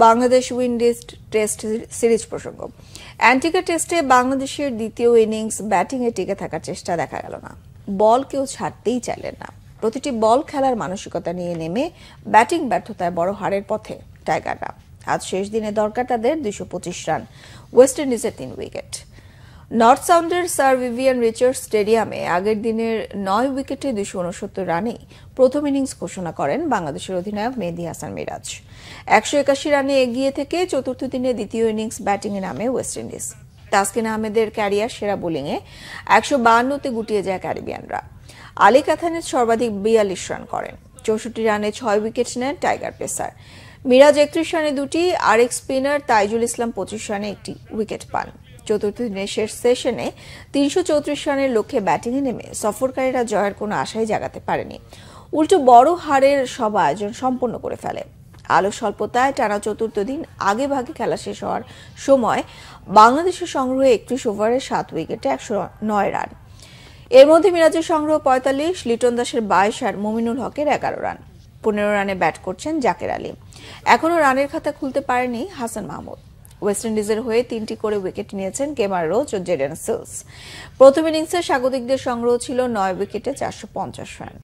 Bangladesh Windies test series প্রসঙ্গ। Antigua টেস্টে বাংলাদেশের দ্বিতীয় ইনিংস ব্যাটিংয়ে টিকে থাকার চেষ্টা দেখা গেল না। বল কেউ ছাড়তেই চাইলেন না। প্রতিটি বল খেলার মানসিকতা নিয়ে নেমে ব্যাটিং ব্যর্থতায় বড় হারের পথে টাইগাররা। আজ শেষ দিনে দরকার তাদের 225 রান, ওয়েস্ট ইন্ডিজের 3 উইকেট। নর্থ সাউন্ডের স্যার ভিভিয়ান রিচার্ডস স্টেডিয়ামে আগের দিনের 9 উইকেটে 269 রানেই প্রথম ইনিংস ঘোষণা করেন বাংলাদেশের অধিনায়ক মেহেদী হাসান মিরাজ। 181 রানে এগিয়ে থেকে চতুর্থ দিনে দ্বিতীয় ইনিংস ব্যাটিংয়ে নামে ওয়েস্ট ইন্ডিজ। তাসকিন আহমেদের ক্যারিয়ার সেরা বোলিংয়ে 152তে গুটিয়ে যায় ক্যারিবিয়ানরা। আলী কাথানের সর্বাধিক 42 রান করেন। 64 রানে 6 উইকেট নেন টাইগার পেসার। মিরাজ 31 রানে 2টি, আরেক স্পিনার তাইজুল ইসলাম 25 রানে 1টি উইকেট পান। চতুর্থ দিনের শেষ সেশনে 334 রানের লক্ষ্যে ব্যাটিংয়ে নেমে সফরকারীরা জয়ের কোনো আশাই জাগাতে পারেনি। উল্টো বড় হারের সব আয়োজন সম্পন্ন করে ফেলে। আলো স্বল্পতায় টানা চতুর্থ দিন আগে ভাগে খেলা শেষ হওয়ার সময় বাংলাদেশের সংগ্রহ 31 ওভারে 7 উইকেটে 109 রান। এর মধ্যে মিরাজের সংগ্রহ 45, লিটন দাসের 22 আর মুমিনুল হকের 11 রান। 15 রানে ব্যাট করছেন জাকের আলী। এখনও রানের খাতা খুলতে পারেনি হাসান মাহমুদ। ওয়েস্ট ইন্ডিজের হয়ে 3টি করে উইকেট নিয়েছেন কেমার রোচ ও জেডেন সিলস। প্রথম ইনিংসে স্বাগতিকদের সংগ্রহ ছিল 9 উইকেটে 450 রান।